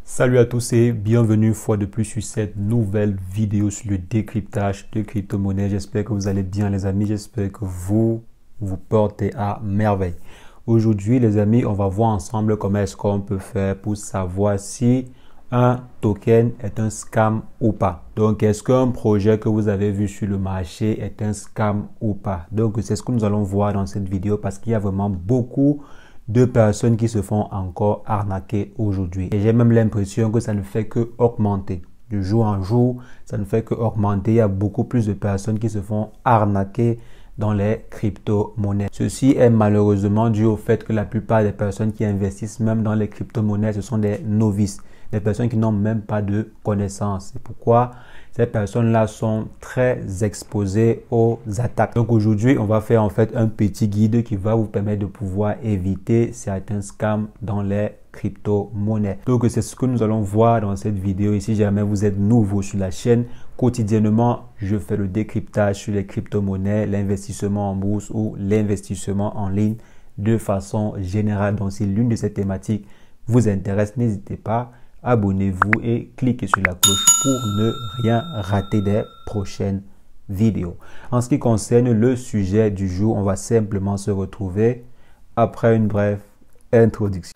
Salut à tous et bienvenue une fois de plus sur cette nouvelle vidéo sur le décryptage de crypto-monnaie. J'espère que vous allez bien les amis, j'espère que vous portez à merveille. Aujourd'hui les amis, on va voir ensemble comment est-ce qu'on peut faire pour savoir si un token est un scam ou pas. Donc est-ce qu'un projet que vous avez vu sur le marché est un scam ou pas? Donc c'est ce que nous allons voir dans cette vidéo parce qu'il y a vraiment beaucoup de personnes qui se font encore arnaquer aujourd'hui. Et j'ai même l'impression que ça ne fait que augmenter. De jour en jour, ça ne fait que augmenter. Il y a beaucoup plus de personnes qui se font arnaquer dans les crypto-monnaies. Ceci est malheureusement dû au fait que la plupart des personnes qui investissent même dans les crypto-monnaies, ce sont des novices, des personnes qui n'ont même pas de connaissances. C'est pourquoi ces personnes-là sont très exposées aux attaques. Donc aujourd'hui, on va faire en fait un petit guide qui va vous permettre de pouvoir éviter certains scams dans les crypto-monnaies. Donc c'est ce que nous allons voir dans cette vidéo. Et si jamais vous êtes nouveau sur la chaîne, quotidiennement, je fais le décryptage sur les crypto-monnaies, l'investissement en bourse ou l'investissement en ligne de façon générale. Donc si l'une de ces thématiques vous intéresse, n'hésitez pas, abonnez-vous et cliquez sur la cloche pour ne rien rater des prochaines vidéos. En ce qui concerne le sujet du jour, on va simplement se retrouver après une brève introduction.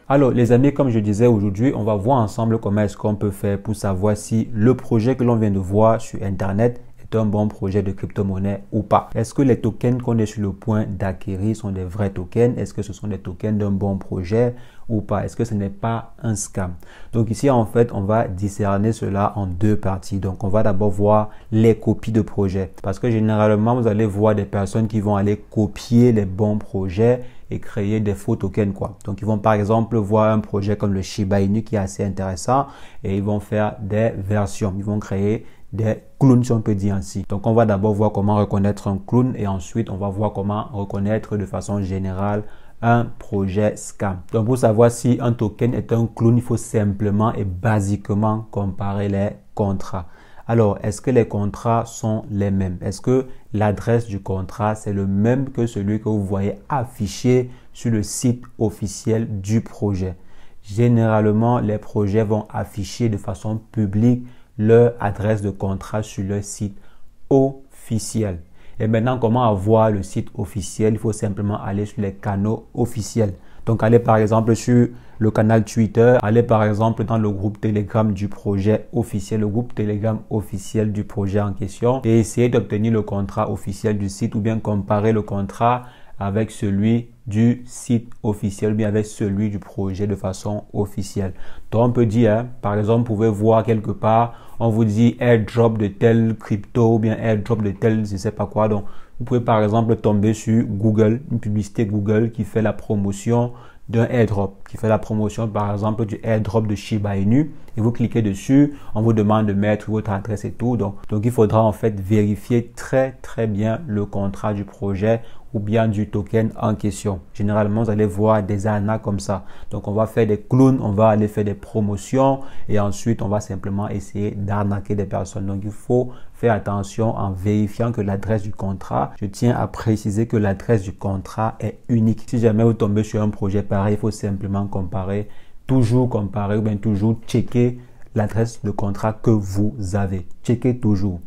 Alors les amis, comme je disais aujourd'hui, on va voir ensemble comment est-ce qu'on peut faire pour savoir si le projet que l'on vient de voir sur Internet est un bon projet de crypto-monnaie ou pas. Est-ce que les tokens qu'on est sur le point d'acquérir sont des vrais tokens? Est-ce que ce sont des tokens d'un bon projet ou pas? Est-ce que ce n'est pas un scam? Donc ici, en fait, on va discerner cela en deux parties. Donc, on va d'abord voir les copies de projets. Parce que généralement, vous allez voir des personnes qui vont aller copier les bons projets et créer des faux tokens, quoi. Donc, ils vont par exemple voir un projet comme le Shiba Inu qui est assez intéressant et ils vont faire des versions. Ils vont créer des clones, si on peut dire ainsi. Donc, on va d'abord voir comment reconnaître un clone et ensuite, on va voir comment reconnaître de façon générale un projet scam. Donc, pour savoir si un token est un clone, il faut simplement et basiquement comparer les contrats. Alors, est-ce que les contrats sont les mêmes? Est-ce que l'adresse du contrat, c'est le même que celui que vous voyez affiché sur le site officiel du projet? Généralement, les projets vont afficher de façon publique leur adresse de contrat sur leur site officiel. Et maintenant, comment avoir le site officiel? Il faut simplement aller sur les canaux officiels. Donc, allez par exemple sur le canal Twitter, allez par exemple dans le groupe Telegram du projet officiel, le groupe Telegram officiel du projet en question et essayez d'obtenir le contrat officiel du site ou bien comparer le contrat avec celui du site officiel ou bien avec celui du projet de façon officielle. Donc, on peut dire, par exemple, vous pouvez voir quelque part, on vous dit airdrop de tel crypto ou bien airdrop de tel je sais pas quoi. Donc, vous pouvez par exemple tomber sur Google, une publicité Google qui fait la promotion d'un airdrop, qui fait la promotion par exemple du airdrop de Shiba Inu et vous cliquez dessus, on vous demande de mettre votre adresse et tout. Donc il faudra en fait vérifier très bien le contrat du projet ou bien du token en question. Généralement, vous allez voir des arnaques comme ça. Donc, on va faire des clones, on va aller faire des promotions et ensuite, on va simplement essayer d'arnaquer des personnes. Donc, il faut faire attention en vérifiant que l'adresse du contrat, je tiens à préciser que l'adresse du contrat est unique. Si jamais vous tombez sur un projet pareil, il faut simplement comparer, toujours comparer ou bien toujours checker l'adresse de contrat que vous avez. Checkez toujours.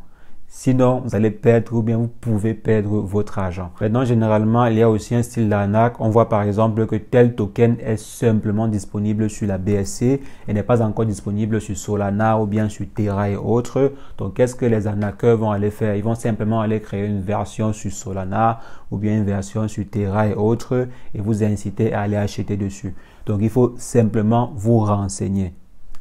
Sinon, vous allez perdre ou bien vous pouvez perdre votre argent. Maintenant, généralement, il y a aussi un style d'arnaque. On voit par exemple que tel token est simplement disponible sur la BSC et n'est pas encore disponible sur Solana ou bien sur Terra et autres. Donc, qu'est-ce que les arnaqueurs vont aller faire? Ils vont simplement aller créer une version sur Solana ou bien une version sur Terra et autres et vous inciter à aller acheter dessus. Donc, il faut simplement vous renseigner.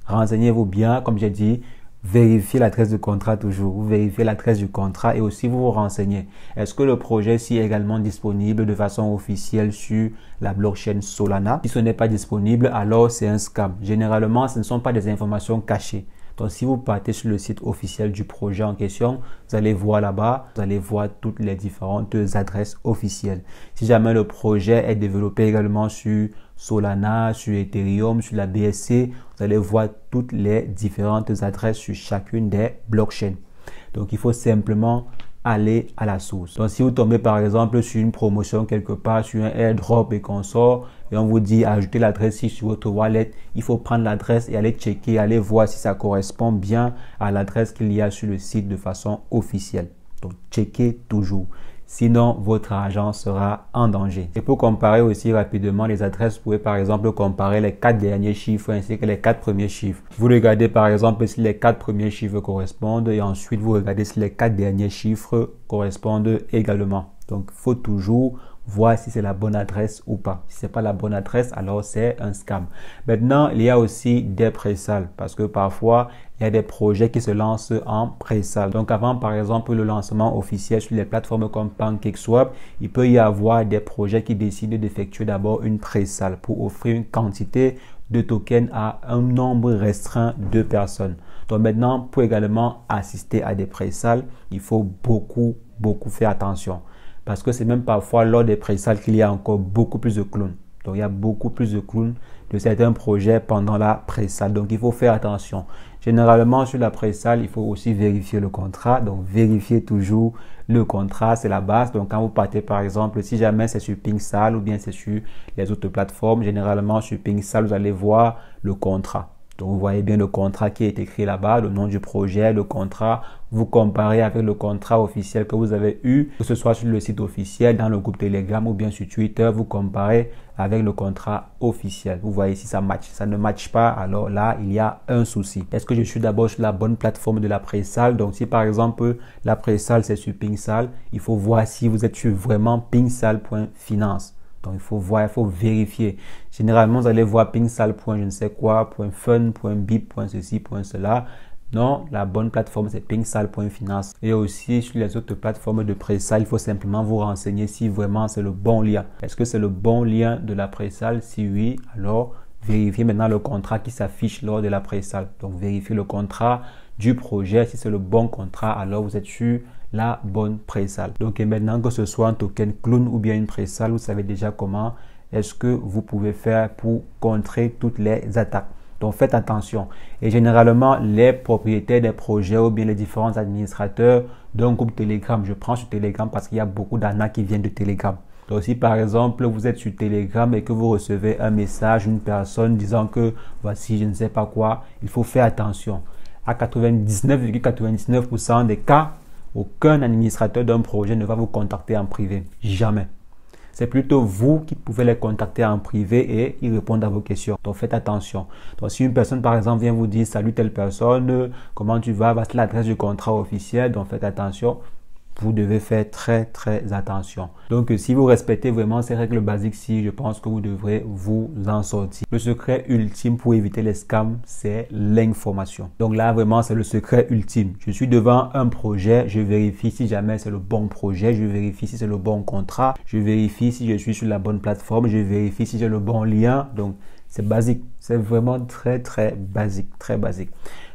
Renseignez-vous bien, comme j'ai dit. Vérifiez l'adresse du contrat toujours, vous vérifiez l'adresse du contrat et aussi vous vous renseignez. Est-ce que le projet est également disponible de façon officielle sur la blockchain Solana? Si ce n'est pas disponible, alors c'est un scam. Généralement, ce ne sont pas des informations cachées. Donc, si vous partez sur le site officiel du projet en question, vous allez voir là-bas, vous allez voir toutes les différentes adresses officielles. Si jamais le projet est développé également sur Solana, sur Ethereum, sur la BSC, vous allez voir toutes les différentes adresses sur chacune des blockchains. Donc, il faut simplement aller à la source. Donc, si vous tombez par exemple sur une promotion quelque part, sur un airdrop et qu'on sort, et on vous dit ajouter l'adresse sur votre wallet, il faut prendre l'adresse et aller checker, aller voir si ça correspond bien à l'adresse qu'il y a sur le site de façon officielle. Donc, checkez toujours. Sinon, votre argent sera en danger. Et pour comparer aussi rapidement les adresses, vous pouvez par exemple comparer les 4 derniers chiffres ainsi que les 4 premiers chiffres. Vous regardez par exemple si les 4 premiers chiffres correspondent et ensuite vous regardez si les 4 derniers chiffres correspondent également. Donc, il faut toujours voir si c'est la bonne adresse ou pas. Si c'est pas la bonne adresse, alors c'est un scam. Maintenant, il y a aussi des pré-sales parce que parfois, il y a des projets qui se lancent en pré-sale. Donc, avant, par exemple, le lancement officiel sur les plateformes comme PancakeSwap, il peut y avoir des projets qui décident d'effectuer d'abord une pré-sale pour offrir une quantité de tokens à un nombre restreint de personnes. Donc, maintenant, pour également assister à des pré-sales, il faut beaucoup faire attention. Parce que c'est même parfois lors des pré-sales qu'il y a encore beaucoup plus de clones. Donc, il y a beaucoup plus de clones de certains projets pendant la pré-sale. Donc, il faut faire attention. Généralement, sur la pré-sale, il faut aussi vérifier le contrat. Donc, vérifiez toujours le contrat, c'est la base. Donc, quand vous partez, par exemple, si jamais c'est sur PinkSal ou bien c'est sur les autres plateformes, généralement sur PinkSal, vous allez voir le contrat. Donc, vous voyez bien le contrat qui est écrit là-bas, le nom du projet, le contrat. Vous comparez avec le contrat officiel que vous avez eu, que ce soit sur le site officiel, dans le groupe Telegram ou bien sur Twitter. Vous comparez avec le contrat officiel. Vous voyez si ça match. Ça ne match pas, alors là, il y a un souci. Est-ce que je suis d'abord sur la bonne plateforme de la pré-sale? Donc, si par exemple, la pré-sale, c'est sur PinkSal, il faut voir si vous êtes sur vraiment pinksal.finance. Donc, il faut voir, il faut vérifier. Généralement, vous allez voir PinkSal. Je ne sais quoi, .fun, .bip, .ceci, .cela. Non, la bonne plateforme, c'est pinksal.finance. Et aussi, sur les autres plateformes de pré-sale, il faut simplement vous renseigner si vraiment c'est le bon lien. Est-ce que c'est le bon lien de la pré-sale? Si oui, alors vérifiez maintenant le contrat qui s'affiche lors de la pré-sale. Donc, vérifiez le contrat du projet. Si c'est le bon contrat, alors vous êtes sur la bonne pré-sale. Donc, et maintenant que ce soit un token clone ou bien une pré-sale, vous savez déjà comment est-ce que vous pouvez faire pour contrer toutes les attaques. Donc, faites attention. Et généralement, les propriétaires des projets ou bien les différents administrateurs d'un groupe Telegram, je prends sur Telegram parce qu'il y a beaucoup d'arnaques qui viennent de Telegram. Donc, si par exemple, vous êtes sur Telegram et que vous recevez un message, une personne disant que voici, je ne sais pas quoi, il faut faire attention. À 99,99% des cas, aucun administrateur d'un projet ne va vous contacter en privé. Jamais. C'est plutôt vous qui pouvez les contacter en privé et ils répondent à vos questions. Donc, faites attention. Donc, si une personne, par exemple, vient vous dire « Salut telle personne, comment tu vas ?» Voici l'adresse du contrat officiel. Donc, faites attention. Vous devez faire très attention. Donc, si vous respectez vraiment ces règles basiques-ci, je pense que vous devrez vous en sortir. Le secret ultime pour éviter les scams, c'est l'information. Donc là, vraiment, c'est le secret ultime. Je suis devant un projet, je vérifie si jamais c'est le bon projet, je vérifie si c'est le bon contrat, je vérifie si je suis sur la bonne plateforme, je vérifie si j'ai le bon lien. Donc, c'est basique. C'est vraiment très basique, très basique.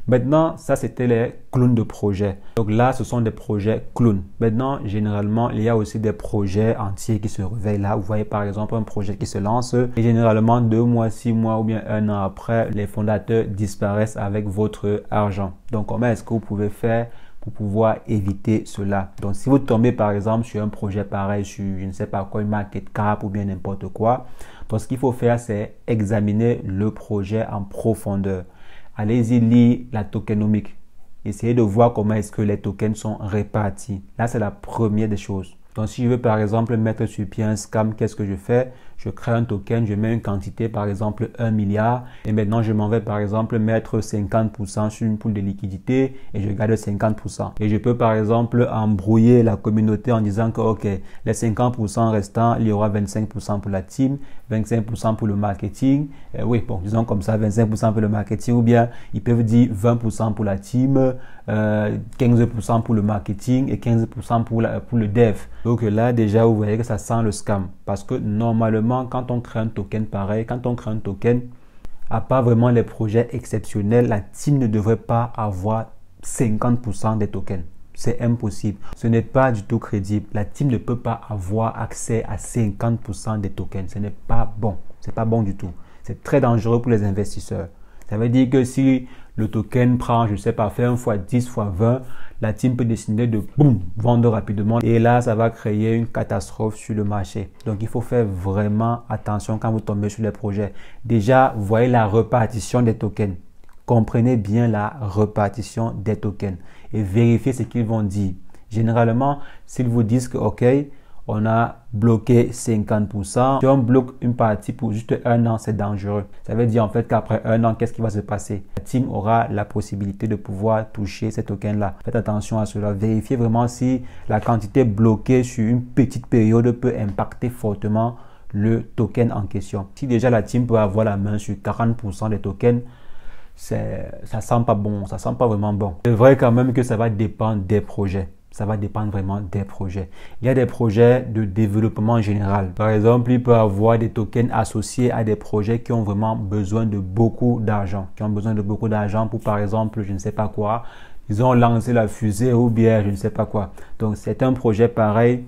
Maintenant, ça, c'était les clones de projets. Donc là, ce sont des projets clones. Maintenant, généralement, il y a aussi des projets entiers qui se réveillent là. Vous voyez, par exemple, un projet qui se lance et généralement, 2 mois, 6 mois ou bien 1 an après, les fondateurs disparaissent avec votre argent. Donc, comment est-ce que vous pouvez faire pour pouvoir éviter cela? Donc, si vous tombez, par exemple, sur un projet pareil, sur, je ne sais pas quoi, une market cap ou bien n'importe quoi, donc, ce qu'il faut faire, c'est examiner le projet en profondeur. Allez-y lire la tokenomique. Essayez de voir comment est-ce que les tokens sont répartis. Là, c'est la première des choses. Donc, si je veux par exemple mettre sur pied un scam, qu'est-ce que je fais? Je crée un token, je mets une quantité, par exemple 1 milliard. Et maintenant, je m'en vais par exemple mettre 50% sur une pool de liquidité et je garde 50%. Et je peux par exemple embrouiller la communauté en disant que ok, les 50% restants, il y aura 25% pour la team, 25% pour le marketing. Oui, bon, disons comme ça, 25% pour le marketing ou bien ils peuvent dire 20% pour la team, 15% pour le marketing et 15% pour le dev. Donc là, déjà, vous voyez que ça sent le scam. Parce que normalement, quand on crée un token pareil, quand on crée un token, à part vraiment les projets exceptionnels, la team ne devrait pas avoir 50% des tokens. C'est impossible. Ce n'est pas du tout crédible. La team ne peut pas avoir accès à 50% des tokens. Ce n'est pas bon. C'est pas bon du tout. C'est très dangereux pour les investisseurs. Ça veut dire que si le token prend, je ne sais pas, fait 1 fois 10 fois 20, la team peut décider de boum, vendre rapidement. Et là, ça va créer une catastrophe sur le marché. Donc, il faut faire vraiment attention quand vous tombez sur les projets. Déjà, voyez la répartition des tokens. Comprenez bien la répartition des tokens et vérifiez ce qu'ils vont dire. Généralement, s'ils vous disent que, OK, on a bloqué 50%. Si on bloque une partie pour juste 1 an, c'est dangereux. Ça veut dire en fait qu'après 1 an, qu'est-ce qui va se passer? La team aura la possibilité de pouvoir toucher ces tokens-là. Faites attention à cela. Vérifiez vraiment si la quantité bloquée sur une petite période peut impacter fortement le token en question. Si déjà la team peut avoir la main sur 40% des tokens, ça sent pas bon, ça sent pas vraiment bon. C'est vrai quand même que ça va dépendre des projets. Ça va dépendre vraiment des projets. Il y a des projets de développement en général. Par exemple, il peut y avoir des tokens associés à des projets qui ont vraiment besoin de beaucoup d'argent. Qui ont besoin de beaucoup d'argent pour, par exemple, je ne sais pas quoi. Ils ont lancé la fusée ou bien je ne sais pas quoi. Donc, c'est un projet pareil.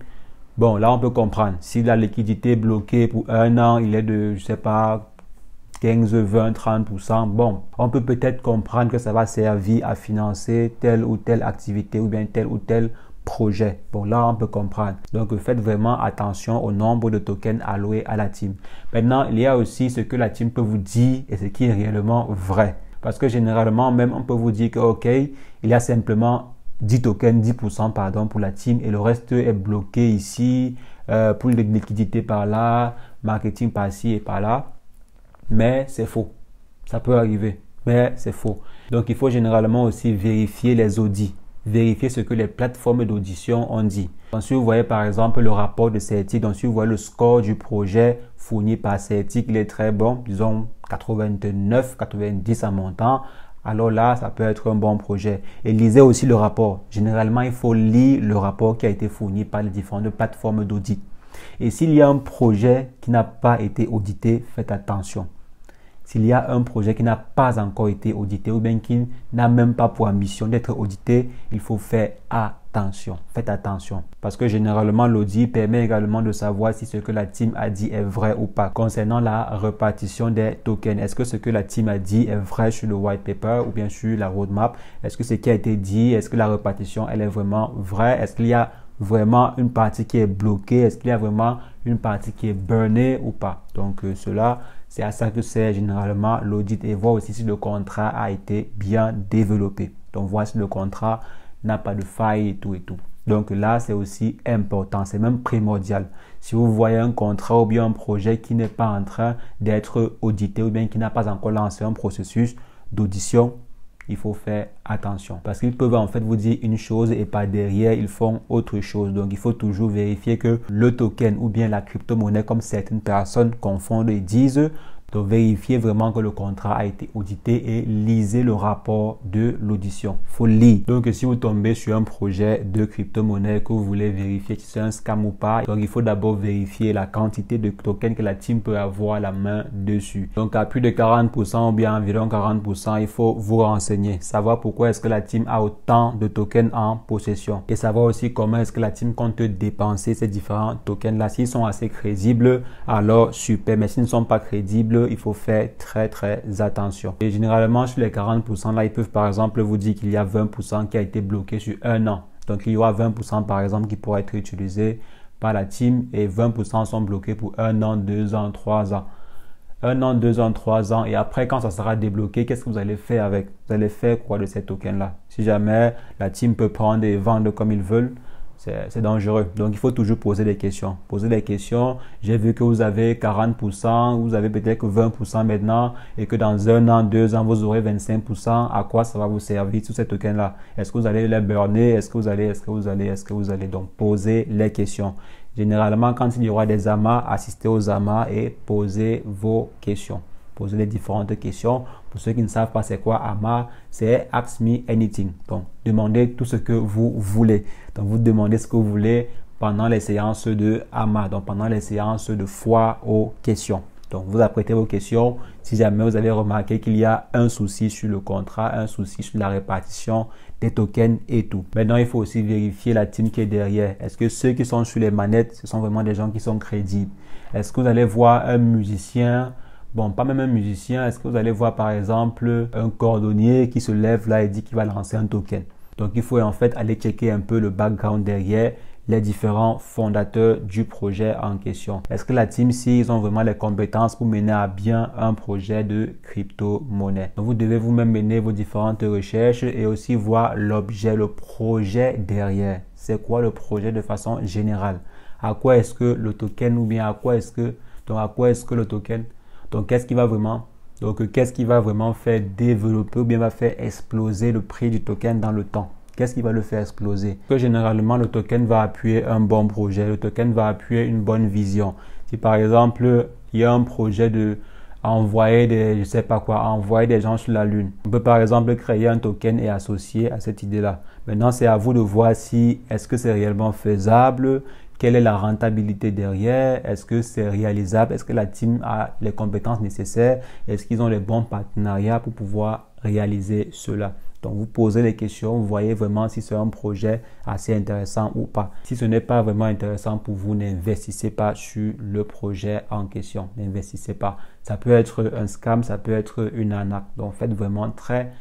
Bon, là, on peut comprendre. Si la liquidité est bloquée pour 1 an, il est de, je ne sais pas, 15, 20, 30%. Bon, on peut peut-être comprendre que ça va servir à financer telle ou telle activité ou bien tel ou tel projet. Bon, là, on peut comprendre. Donc, faites vraiment attention au nombre de tokens alloués à la team. Maintenant, il y a aussi ce que la team peut vous dire et ce qui est réellement vrai. Parce que généralement, même, on peut vous dire que, OK, il y a simplement 10 tokens, 10% pardon, pour la team et le reste est bloqué ici, pour les liquidités par là, marketing par-ci et par-là. Mais c'est faux. Ça peut arriver, mais c'est faux. Donc, il faut généralement aussi vérifier les audits. Vérifier ce que les plateformes d'audition ont dit. Donc, si vous voyez par exemple le rapport de Certic, donc si vous voyez le score du projet fourni par Certic, il est très bon, disons 89, 90 en montant. Alors là, ça peut être un bon projet. Et lisez aussi le rapport. Généralement, il faut lire le rapport qui a été fourni par les différentes plateformes d'audit. Et s'il y a un projet qui n'a pas été audité, faites attention. S'il y a un projet qui n'a pas encore été audité ou bien qui n'a même pas pour ambition d'être audité, il faut faire attention. Faites attention. Parce que généralement, l'audit permet également de savoir si ce que la team a dit est vrai ou pas. Concernant la répartition des tokens, est-ce que ce que la team a dit est vrai sur le white paper ou bien sur la roadmap? Est-ce que ce qui a été dit, est-ce que la répartition, elle est vraiment vraie? Est-ce qu'il y a vraiment une partie qui est bloquée? Est-ce qu'il y a vraiment une partie qui est burnée ou pas? Donc, cela, c'est à ça que c'est généralement l'audit et voir aussi si le contrat a été bien développé. Donc, voir si le contrat n'a pas de faille et tout et tout. Donc là, c'est aussi important, c'est même primordial. Si vous voyez un contrat ou bien un projet qui n'est pas en train d'être audité ou bien qui n'a pas encore lancé un processus d'audition, il faut faire attention parce qu'ils peuvent en fait vous dire une chose et par derrière ils font autre chose. Donc il faut toujours vérifier que le token ou bien la crypto-monnaie, comme certaines personnes confondent et disent. Donc vérifiez vraiment que le contrat a été audité et lisez le rapport de l'audition. Il faut lire. Donc si vous tombez sur un projet de crypto-monnaie que vous voulez vérifier si c'est un scam ou pas, donc il faut d'abord vérifier la quantité de tokens que la team peut avoir la main dessus. Donc à plus de 40% ou bien environ 40%, il faut vous renseigner. Savoir pourquoi est-ce que la team a autant de tokens en possession. Et savoir aussi comment est-ce que la team compte dépenser ces différents tokens là. S'ils sont assez crédibles, alors super. Mais s'ils ne sont pas crédibles, il faut faire très attention. Et généralement, sur les 40% là, ils peuvent par exemple vous dire qu'il y a 20% qui a été bloqué sur 1 an. Donc, il y aura 20% par exemple qui pourra être utilisé par la team et 20% sont bloqués pour 1 an, 2 ans, 3 ans. 1 an, 2 ans, 3 ans. Et après, quand ça sera débloqué, qu'est-ce que vous allez faire avec? Vous allez faire quoi de ces tokens-là? Si jamais la team peut prendre et vendre comme ils veulent, c'est dangereux. Donc, il faut toujours poser des questions. Poser des questions. J'ai vu que vous avez 40%, vous avez peut-être que 20% maintenant et que dans 1 an, 2 ans, vous aurez 25%. À quoi ça va vous servir tous ces tokens-là? Est-ce que vous allez les burner? Est-ce que vous allez donc poser les questions? Généralement, quand il y aura des amas, assistez aux amas et posez vos questions. Posez les différentes questions. Pour ceux qui ne savent pas c'est quoi AMA, c'est Ask Me Anything. Donc, demandez tout ce que vous voulez. Donc, vous demandez ce que vous voulez pendant les séances de AMA. Donc, pendant les séances de foi aux questions. Donc, vous apprêtez vos questions. Si jamais vous avez remarqué qu'il y a un souci sur le contrat, un souci sur la répartition des tokens et tout. Maintenant, il faut aussi vérifier la team qui est derrière. Est-ce que ceux qui sont sur les manettes, ce sont vraiment des gens qui sont crédibles? Est-ce que vous allez voir un musicien bon, pas même un musicien, est-ce que vous allez voir par exemple un cordonnier qui se lève là et dit qu'il va lancer un token? Donc il faut en fait aller checker un peu le background derrière les différents fondateurs du projet en question. Est-ce que la team, ils ont vraiment les compétences pour mener à bien un projet de crypto-monnaie? Donc vous devez vous-même mener vos différentes recherches et aussi voir l'objet, le projet derrière. C'est quoi le projet de façon générale? À quoi est-ce que le token ou bien à quoi est-ce que le token? Donc qu'est-ce qui va vraiment faire développer ou bien va faire exploser le prix du token dans le temps? Qu'est-ce qui va le faire exploser? Que généralement, le token va appuyer un bon projet. Le token va appuyer une bonne vision. Si par exemple, il y a un projet de envoyer des gens sur la Lune. On peut par exemple créer un token et associer à cette idée-là. Maintenant, c'est à vous de voir si est-ce que c'est réellement faisable, quelle est la rentabilité derrière, est-ce que c'est réalisable, est-ce que la team a les compétences nécessaires, est-ce qu'ils ont les bons partenariats pour pouvoir réaliser cela. Donc, vous posez les questions, vous voyez vraiment si c'est un projet assez intéressant ou pas. Si ce n'est pas vraiment intéressant pour vous, n'investissez pas sur le projet en question. N'investissez pas. Ça peut être un scam, ça peut être une arnaque. Donc, faites vraiment très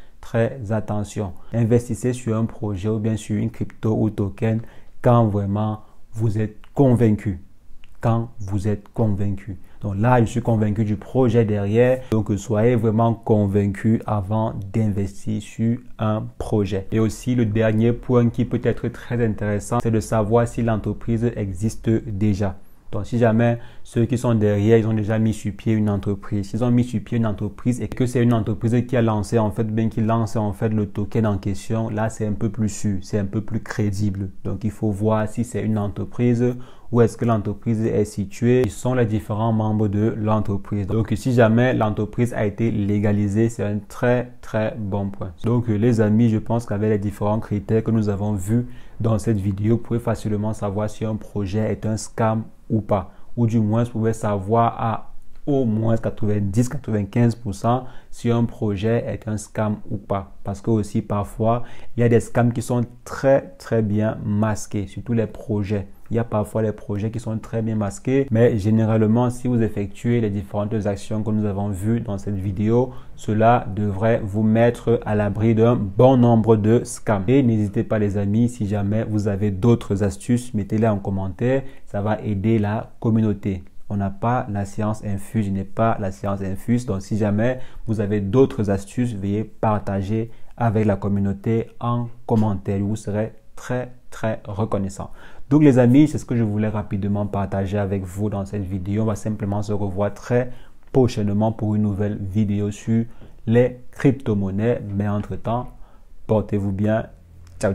attention. Investissez sur un projet ou bien sur une crypto ou token quand vraiment vous êtes convaincu. Quand vous êtes convaincu. Donc là, je suis convaincu du projet derrière. Donc, soyez vraiment convaincu avant d'investir sur un projet. Et aussi, le dernier point qui peut être très intéressant, c'est de savoir si l'entreprise existe déjà. Donc, si jamais ceux qui sont derrière, ils ont déjà mis sur pied une entreprise. S'ils ont mis sur pied une entreprise et que c'est une entreprise qui a lancé le token en question, là, c'est un peu plus sûr, c'est un peu plus crédible. Donc, il faut voir si c'est une entreprise, où est-ce que l'entreprise est située, qui sont les différents membres de l'entreprise. Donc, si jamais l'entreprise a été légalisée, c'est un très bon point. Donc, les amis, je pense qu'avec les différents critères que nous avons vus dans cette vidéo, vous pouvez facilement savoir si un projet est un scam ou pas. Ou du moins, vous pouvez savoir à au moins 90-95% si un projet est un scam ou pas. Parce que aussi, parfois, il y a des scams qui sont très bien masqués, surtout les projets. Il y a parfois les projets qui sont très bien masqués, mais généralement, si vous effectuez les différentes actions que nous avons vues dans cette vidéo, cela devrait vous mettre à l'abri d'un bon nombre de scams. Et n'hésitez pas les amis, si jamais vous avez d'autres astuces, mettez-les en commentaire, ça va aider la communauté. On n'a pas la science infuse, je n'ai pas la science infuse, donc si jamais vous avez d'autres astuces, veuillez partager avec la communauté en commentaire, je vous serai très reconnaissant. Donc les amis, c'est ce que je voulais rapidement partager avec vous dans cette vidéo. On va simplement se revoir très prochainement pour une nouvelle vidéo sur les crypto-monnaies. Mais entre-temps, portez-vous bien. Ciao.